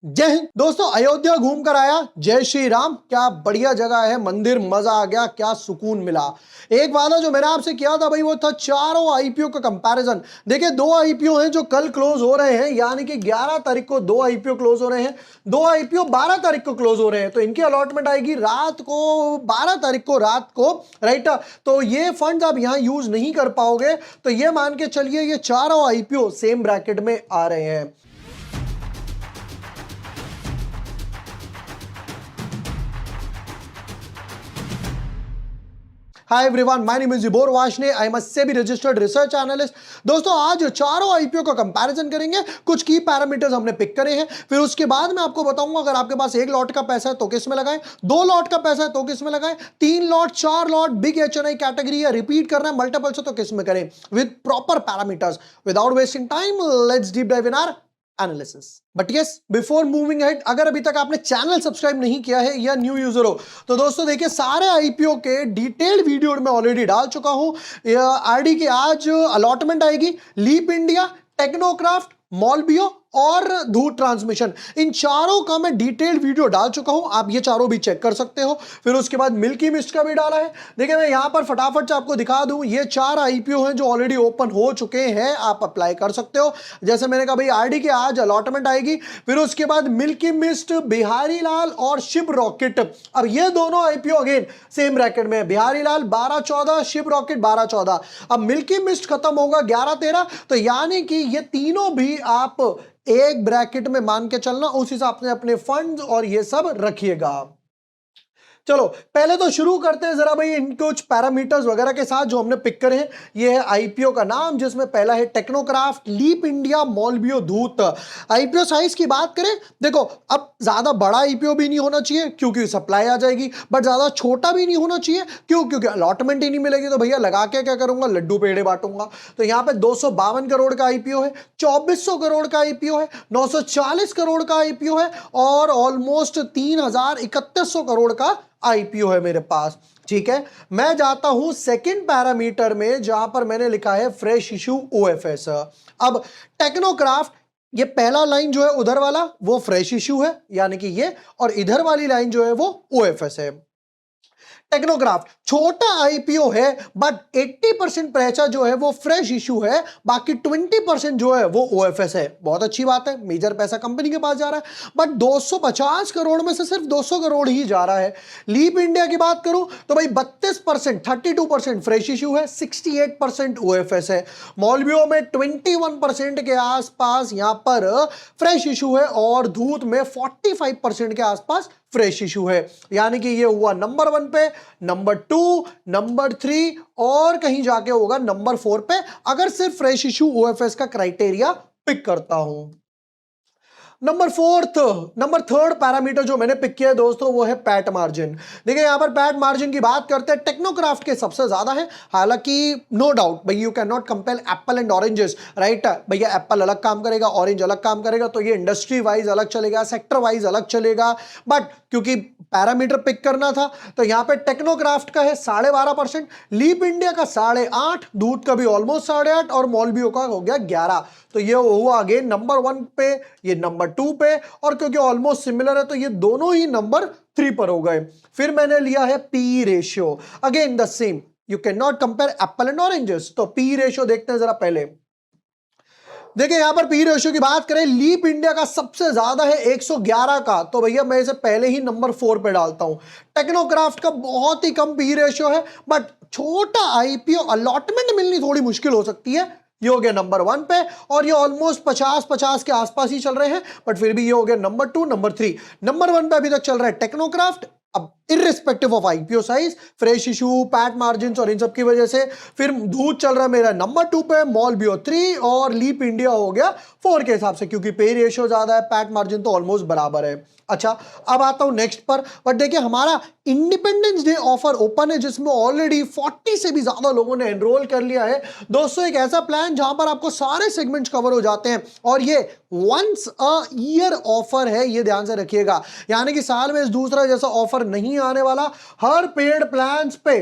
जय हिंद दोस्तों। अयोध्या घूम कर आया, जय श्री राम। क्या बढ़िया जगह है, मंदिर, मजा आ गया, क्या सुकून मिला। एक वादा जो मैंने आपसे किया था भाई, वो था चारों आईपीओ का कंपैरिजन। देखिए, दो आईपीओ हैं जो कल क्लोज हो रहे हैं, यानी कि 11 तारीख को दो आईपीओ क्लोज हो रहे हैं। दो आईपीओ 12 तारीख को क्लोज हो रहे हैं, तो इनकी अलॉटमेंट आएगी रात को, 12 तारीख को रात को, राइट। तो ये फंड आप यहां यूज नहीं कर पाओगे, तो ये मान के चलिए ये चारों आईपीओ सेम ब्रैकेट में आ रहे हैं। Hi everyone, my name is Jibor Washne, I am a SEBI registered research analyst. दोस्तों, आज चारों आईपीओ का कंपैरिजन करेंगे। कुछ की पैरामीटर्स हमने पिक करे हैं, फिर उसके बाद मैं आपको बताऊंगा अगर आपके पास एक लॉट का पैसा है तो किस में लगाएं, दो लॉट का पैसा है तो किस में लगाएं, तीन लॉट, चार लॉट, बिग एचएनआई कैटेगरी या रिपीट करना है मल्टीपल से तो किस में करें, with proper parameters. Without wasting time, let's deep dive in our analysis. But yes, before moving ahead, अगर अभी तक आपने चैनल सब्सक्राइब नहीं किया है या न्यू यूजर हो तो दोस्तों देखिए, सारे आईपीओ के डिटेल्ड वीडियो मैं ऑलरेडी डाल चुका हूं। आरडी की आज अलॉटमेंट आएगी, लीप इंडिया, टेक्नोक्राफ्ट, मॉलबियो और धूत ट्रांसमिशन, इन चारों का मैं डिटेल्ड वीडियो डाल चुका हूं। आप ये चारों भी चेक कर सकते हो। फिर उसके बाद मिल्की मिस्ट का भी डाला है। देखिए, मैं यहां पर फटाफट से आपको दिखा दूं, ये चार आईपीओ हैं जो ऑलरेडी ओपन हो चुके हैं, आप अप्लाई कर सकते हो। जैसे मैंने कहा भाई, आरडी की आज अलॉटमेंट आएगी, फिर उसके बाद मिल्की मिस्ट, बिहारी लाल और शिव रॉकेट। अब ये दोनों आईपीओ अगेन सेम रैकेट में है, बिहारी लाल 12-14, शिव रॉकेट 12-14। अब मिल्की मिस्ट खत्म होगा 11-13, तो यानी कि ये तीनों भी आप एक ब्रैकेट में मान के चलना, उस हिसाब से अपने फंड्स और ये सब रखिएगा। चलो पहले तो शुरू करते हैं जरा भाई इन कुछ पैरामीटर्स वगैरह के साथ जो हमने पिक करे हैं। ये है आईपीओ का नाम, जिसमें पहला है टेक्नोक्राफ्ट, लीप इंडिया, मॉलबियो, धूत। आईपीओ साइज की बात करें, देखो अब ज्यादा बड़ा आईपीओ भी नहीं होना चाहिए क्योंकि सप्लाई आ जाएगी, बट ज्यादा छोटा भी नहीं होना चाहिए क्योंकि अलॉटमेंट ही नहीं मिलेगी, तो भैया लगा के क्या करूंगा, लड्डू पेड़े बांटूंगा। तो यहाँ पे 252 करोड़ का आईपीओ है, 2400 करोड़ का आईपीओ है, 940 करोड़ का आईपीओ है और ऑलमोस्ट 3100 करोड़ का आईपीओ है मेरे पास। ठीक है, मैं जाता हूं सेकंड पैरामीटर में, जहां पर मैंने लिखा है फ्रेश इशू ओएफएस। अब टेक्नोक्राफ्ट, ये पहला लाइन जो है उधर वाला वो फ्रेश इशू है, यानी कि ये, और इधर वाली लाइन जो है वो ओएफएस है। टेक्नोक्राफ्ट छोटा आईपीओ है, बट 80% पैसा जो है वो फ्रेश इशू है, बाकी 20% जो है वो ओएफएस है। बहुत अच्छी बात है, मेजर पैसा कंपनी के पास जा रहा है, बट 250 करोड़ में से सिर्फ 200 करोड़ ही जा रहा है। लीप इंडिया की बात करूं तो भाई 32%, 32% फ्रेश इशू है, 68% ओएफएस है। मॉलबियो में 21% के आसपास यहां पर फ्रेश इशू है और धूत में 45% के आसपास फ्रेश इशू है। यानी कि ये हुआ नंबर 1 पे, नंबर 2, नंबर 3 और कहीं जाके होगा नंबर 4 पे, अगर सिर्फ फ्रेश इशू ओएफएस का क्राइटेरिया पिक करता हूं। नंबर थर्ड पैरामीटर जो मैंने पिक किया है दोस्तों, वो है पैट मार्जिन। देखिए, यहां पर पैट मार्जिन की बात करते हैं, टेक्नोक्राफ्ट के सबसे ज्यादा है। हालांकि नो डाउट भाई, you can not compare Apple and oranges, right भैया। एप्पल अलग काम करेगा, ऑरेंज अलग काम करेगा, तो ये इंडस्ट्री वाइज अलग चलेगा, सेक्टर वाइज अलग चलेगा। बट क्योंकि पैरामीटर पिक करना था, तो यहां पे टेक्नोक्राफ्ट का है 12.5%, लीप इंडिया का 8.5%, दूध का भी ऑलमोस्ट 8.5% और मॉलबियो का हो गया 11%। तो ये हुआ अगेन नंबर 1 पे, ये नंबर 2 पे, और क्योंकि ऑलमोस्ट सिमिलर है तो ये दोनों ही नंबर 3 पर हो गए। फिर मैंने लिया है P ratio, again the same, you can not compare Apple and oranges. तो पी रेशियो देखते हैं जरा पहले। देखिए, यहां पर पी रेशियो की बात करें, लीप इंडिया का सबसे ज्यादा है 111 का, तो भैया मैं इसे पहले ही नंबर 4 पे डालता हूं। टेक्नोक्राफ्ट का बहुत ही कम पी रेशियो है, बट छोटा आईपीओ, अलॉटमेंट मिलनी थोड़ी मुश्किल हो सकती है, ये हो गया नंबर 1 पे, और ये ऑलमोस्ट 50-50 के आसपास ही चल रहे हैं, बट फिर भी ये हो गया नंबर 2, नंबर 3। नंबर 1 पे अभी तक चल रहा है टेक्नोक्राफ्ट। अब irrespective of IPO size, fresh issue, PAT margin और इन सब की वजह से, फिर दूध चल रहा है मेरा नंबर 2 पे, मॉलबियो 3 और लीप इंडिया हो गया 4 के हिसाब से, क्योंकि पे रेशियो ज्यादा है, पैट मार्जिन तो ऑलमोस्ट बराबर है। अच्छा, अब आता हूं नेक्स्ट पर। बट देखिए, हमारा इंडिपेंडेंस डे ऑफर ओपन है, जिसमें ऑलरेडी 40 से भी ज्यादा लोगों ने एनरोल कर लिया है दोस्तों। एक ऐसा प्लान जहां पर आपको सारे सेगमेंट्स कवर हो जाते हैं, और ये वंस अ ईयर ऑफर है, ये ध्यान से रखिएगा। यानी कि साल में इस दूसरा जैसा ऑफर नहीं आने वाला। हर पेड प्लान्स पे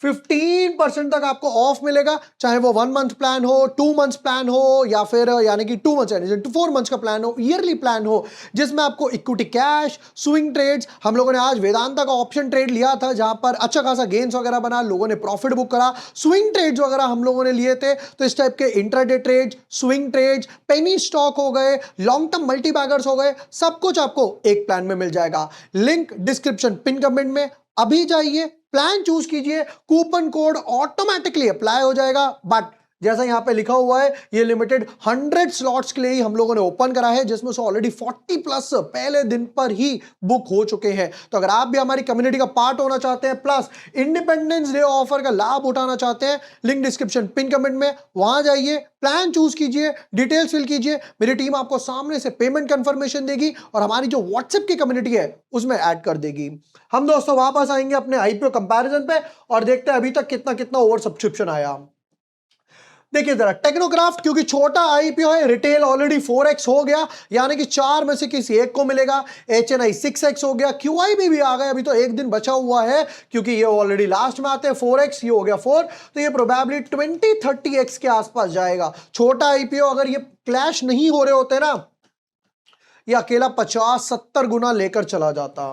15% तक आपको ऑफ मिलेगा, चाहे वो 1 मंथ प्लान हो, 2 मंथ्स प्लान हो, या फिर यानी कि 2 मंथ्स यानी 4 मंथ्स का प्लान हो, ईयरली प्लान हो, जिसमें आपको इक्विटी कैश, स्विंग ट्रेड्स, हम लोगों ने आज वेदांता का ऑप्शन ट्रेड लिया था जहां पर अच्छा खासा गेन्स वगैरह बना, लोगों ने प्रॉफिट बुक करा, स्विंग ट्रेड्स वगैरह हम लोगों ने लिए थे। तो इस टाइप के intraday trades, swing trades, penny stock हो गए, लॉन्ग टर्म मल्टी बैगर्स हो गए, सब कुछ आपको एक प्लान में मिल जाएगा। लिंक डिस्क्रिप्शन पिन कमेंट में, अभी जाइए, प्लान चूज कीजिए, कूपन कोड ऑटोमेटिकली अप्लाई हो जाएगा। बट जैसा यहां पे लिखा हुआ है, ये लिमिटेड 100 स्लॉट्स के लिए ही हम लोगों ने ओपन करा है, जिसमें से ऑलरेडी 40 प्लस पहले दिन पर ही बुक हो चुके हैं। तो अगर आप भी हमारी कम्युनिटी का पार्ट होना चाहते हैं, प्लस इंडिपेंडेंस डे ऑफर का लाभ उठाना चाहते हैं, लिंक डिस्क्रिप्शन पिन कमेंट में, वहां जाइए, प्लान चूज कीजिए, डिटेल्स फिल कीजिए, मेरी टीम आपको सामने से पेमेंट कंफर्मेशन देगी और हमारी जो व्हाट्सएप की कम्युनिटी है उसमें ऐड कर देगी। हम दोस्तों वापस आएंगे अपने आईपीओ कंपैरिजन पे और देखते हैं अभी तक कितना कितना ओवर सब्सक्रिप्शन आया। देखिए जरा टेक्नोक्राफ्ट, क्योंकि छोटा आईपीओ है, रिटेल ऑलरेडी 4x हो गया, यानी कि 4 में से किसी एक को मिलेगा। एचएनआई 6x हो गया, क्यूआईबी भी आ गया, अभी तो एक दिन बचा हुआ है क्योंकि ये ऑलरेडी लास्ट में आते हैं। 4x ये हो गया 4, तो ये प्रोबेबली 20-30x के आसपास जाएगा। छोटा आईपीओ अगर ये क्लैश नहीं हो रहे होते ना, ये अकेला 50-70 गुना लेकर चला जाता।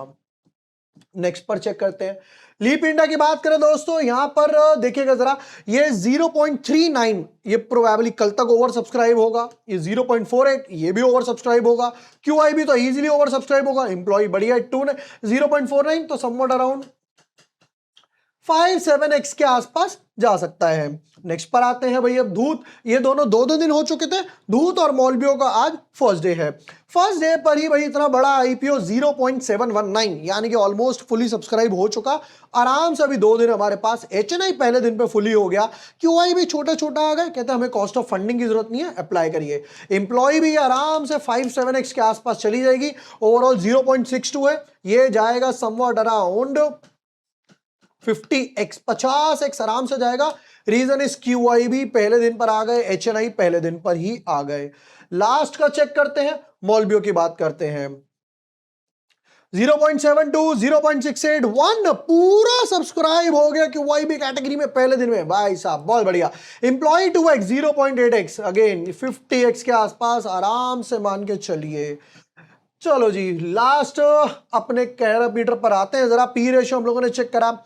नेक्स्ट पर चेक करते हैं। लीप इंडिया की बात करें दोस्तों, यहां पर देखिएगा जरा, ये 0.39 ये प्रोबेबली कल तक ओवर सब्सक्राइब होगा। ये 0.48 ये भी ओवर सब्सक्राइब होगा। क्यूआई भी तो इजीली ओवर सब्सक्राइब होगा। एम्प्लॉय बढ़िया 2 ने 0.49, तो समवट अराउंड 5-7x के आसपास जा सकता है। नेक्स्ट पर आते हैं भाई, अब धूत, ये दोनों 2-2 दिन हो चुके थे। धूत और मॉलबियो का आज फर्स्ट डे है। फर्स्ट डे पर ही भाई इतना बड़ा आईपीओ 0.719 यानी कि ऑलमोस्ट फुली सब्सक्राइब हो चुका। आराम से अभी 2 दिन हमारे पास। एचएनआई पहले दिन पे फुली हो गया। क्यूआई भी छोटा छोटा आ गया, कहते हैं हमें कॉस्ट ऑफ फंडिंग की जरूरत नहीं है, अप्लाई करिए। एम्प्लॉय भी आराम से 5-7x के आसपास चली जाएगी। ओवरऑल 0.62 है, ये जाएगा समवट अराउंड 50x 50x आराम से जाएगा। रीजन इस क्यूआई भी पहले दिन पर आ गए, एचएनआई पहले दिन पर ही आ गए। लास्ट का चेक करते हैं, मॉलबियो की बात करते हैं। 0.72 0.68 1 पूरा सब्सक्राइब हो गया क्यूआई भी कैटेगरी में पहले दिन में। भाई साहब बहुत बढ़िया। Employ 2x 0.8x again 50x के आसपास आराम से मान के चलिए। चलो जी, लास्ट अपने कैरापीटर पर आते हैं। जरा पी रेशियो हम लोगों ने चेक करा।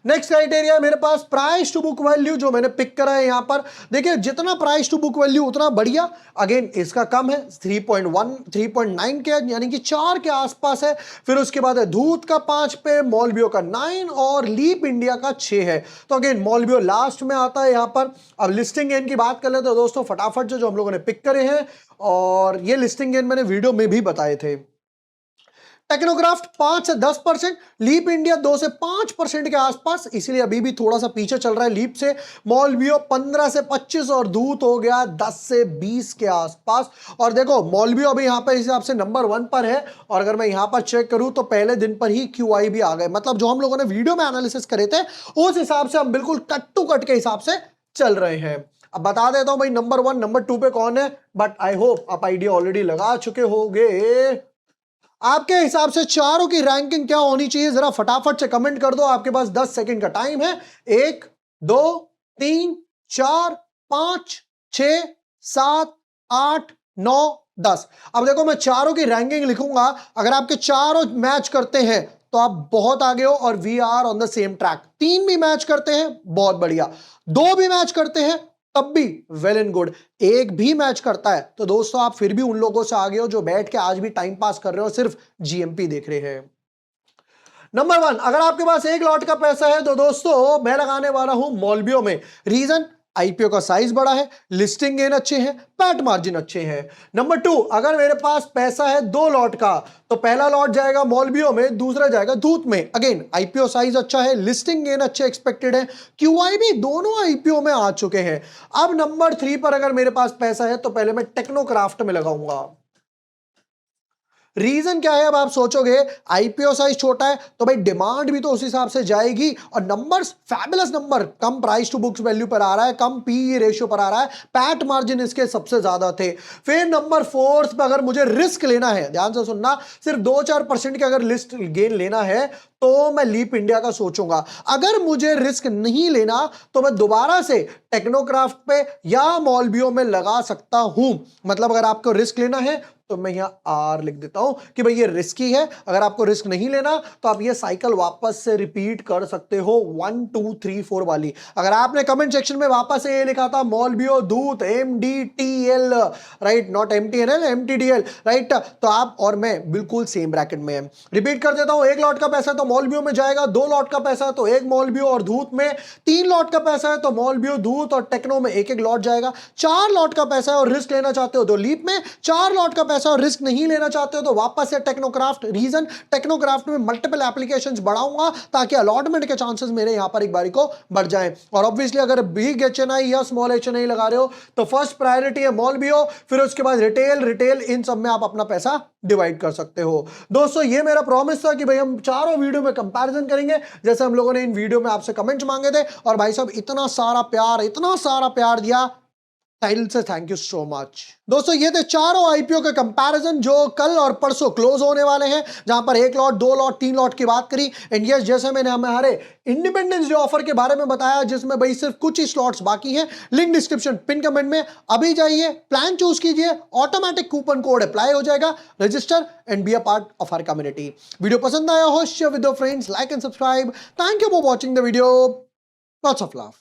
नेक्स्ट क्राइटेरिया मेरे पास प्राइस टू बुक वैल्यू, जो मैंने पिक करा है यहां पर। देखिए जितना प्राइस टू बुक वैल्यू उतना बढ़िया। अगेन इसका कम है, 3.1 3.9 के यानी कि 4 के आसपास है। फिर उसके बाद है धूत का 5 पे, मॉलबियो का 9 और लीप इंडिया का 6 है। तो अगेन मॉलबियो लास्ट में आता है यहां पर। अब लिस्टिंग गेन की बात कर लेते हैं दोस्तों फटाफट, जो हम लोगों ने पिक करे हैं, और ये लिस्टिंग गेन मैंने वीडियो में भी बताए थे। टेक्नोक्राफ्ट 5 से 10%, लीप इंडिया 2 से 5% के आसपास, इसलिए अभी भी थोड़ा सा पीछे चल रहा है लीप से। मॉलबियो 15 से 25 और धूत हो गया 10 से 20 के आसपास। और देखो मॉलबियो अभी यहां पर हिसाब से नंबर 1 पर है, और अगर मैं यहां पर चेक करूं तो पहले दिन पर ही क्यूआई भी आ गए। मतलब जो हम लोगों ने वीडियो में एनालिसिस करे थे उस हिसाब से हम बिल्कुल कट टू कट के हिसाब से चल रहे हैं। अब बता देता हूं भाई नंबर 1 नंबर 2 पे कौन है, बट आई होप आप आइडिया ऑलरेडी लगा चुके होंगे। आपके हिसाब से चारों की रैंकिंग क्या होनी चाहिए, जरा फटाफट से कमेंट कर दो। आपके पास 10 सेकंड का टाइम है। 1 2 3 4 5 6 7 8 9 10। अब देखो मैं चारों की रैंकिंग लिखूंगा, अगर आपके चारों मैच करते हैं तो आप बहुत आगे हो और we are on the same track. 3 भी मैच करते हैं बहुत बढ़िया, 2 भी मैच करते हैं तब भी वेल एंड गुड, एक भी मैच करता है तो दोस्तों आप फिर भी उन लोगों से आगे हो जो बैठ के आज भी टाइम पास कर रहे हो, सिर्फ जीएमपी देख रहे हैं। नंबर 1, अगर आपके पास 1 लॉट का पैसा है तो दोस्तों मैं लगाने वाला हूं मॉलबियो में। रीजन, आईपीओ का साइज बड़ा है, लिस्टिंग गेन अच्छे हैं, पैट मार्जिन अच्छे हैं। नंबर 2, अगर मेरे पास पैसा है 2 लॉट का तो पहला लॉट जाएगा मॉलबियो में, दूसरा जाएगा धूत में। अगेन आईपीओ साइज अच्छा है, लिस्टिंग गेन अच्छे एक्सपेक्टेड है, क्यूआई भी दोनों आईपीओ में आ चुके हैं। अब नंबर 3 पर अगर मेरे पास पैसा है तो पहले मैं टेक्नोक्राफ्ट में लगाऊंगा। रीजन क्या है? अब आप सोचोगे आईपीओ साइज छोटा है तो भाई डिमांड भी तो उस हिसाब से जाएगी, और नंबर्स फैबुलस नंबर, कम प्राइस टू बुक्स वैल्यू पर आ रहा है, कम पी रेशियो पर आ रहा है, पैट मार्जिन इसके सबसे ज्यादा थे। फिर नंबर 4 पे अगर मुझे रिस्क लेना है, ध्यान से सुनना, सिर्फ 2-4% के अगर लिस्ट गेन लेना है तो मैं लीप इंडिया का सोचूंगा। अगर मुझे रिस्क नहीं लेना तो मैं दोबारा से टेक्नोक्राफ्ट पे या मॉलबीओ में लगा सकता हूं। मतलब अगर आपको रिस्क लेना है तो मैं यहां आर लिख देता हूं कि भाई ये रिस्की है। अगर आपको रिस्क नहीं लेना तो आप ये साइकिल वापस से रिपीट कर सकते हो 1 2 3 4 वाली। अगर आपने कमेंट सेक्शन में वापस से ये लिखा था मॉलबीओ दूत MDTL, right, not MTNL, MTDL, right, तो आप और मैं बिल्कुल सेम ब्रैकेट में है। रिपीट कर देता हूं, 1 लॉट का पैसा तो मॉलबीओ में जाएगा, 2 लॉट का पैसा है तो एक मॉलबीओ और धूत में, 3 लॉट का पैसा है तो मॉलबीओ, धूत और टेक्नो में एक एक लॉट जाएगा, 4 लॉट का पैसा है और रिस्क लेना चाहते हो तो लीप में, 4 लॉट का पैसा और रिस्क नहीं लेना चाहते हो तो वापस से टेक्नोक्राफ्ट। रीजन, टेक्नोक्राफ्ट में मल्टीपल एप्लीकेशंस बढ़ाऊंगा ताकि अलॉटमेंट के चांसेस मेरे यहां पर एक बारी को बढ़ जाएं। और ऑब्वियसली अगर बिग एचएनआई या स्मॉल एचएनआई लगा रहे हो तो फर्स्ट प्रायोरिटी है मॉलबीओ, फिर उसके बाद रिटेल, इन सब में आप अपना पैसा डिवाइड कर सकते हो। दोस्तों ये मेरा प्रॉमिस था कि भाई हम चारों वीडियो में कंपैरिजन करेंगे जैसे हम लोगों ने इन वीडियो में आपसे कमेंट्स मांगे थे, और भाई साहब इतना सारा प्यार दिया, दिल से थैंक यू सो मच। दोस्तों ये थे चारों आईपीओ के कंपैरिजन जो कल और परसों क्लोज होने वाले हैं, जहां पर 1 लॉट, 2 लॉट, 3 लॉट की बात करी। एंड यस, जैसे मैंने हमारे इंडिपेंडेंस डे ऑफर के बारे में बताया जिसमें भाई सिर्फ कुछ ही स्लॉट्स बाकी हैं, लिंक डिस्क्रिप्शन पिन कमेंट में, अभी जाइए, प्लान चूज कीजिए, ऑटोमेटिक कूपन कोड अप्लाई हो जाएगा, register and be a part of our community. Video पसंद आया हो, share with your friends, like and subscribe. Thank you for watching the video, lots of love.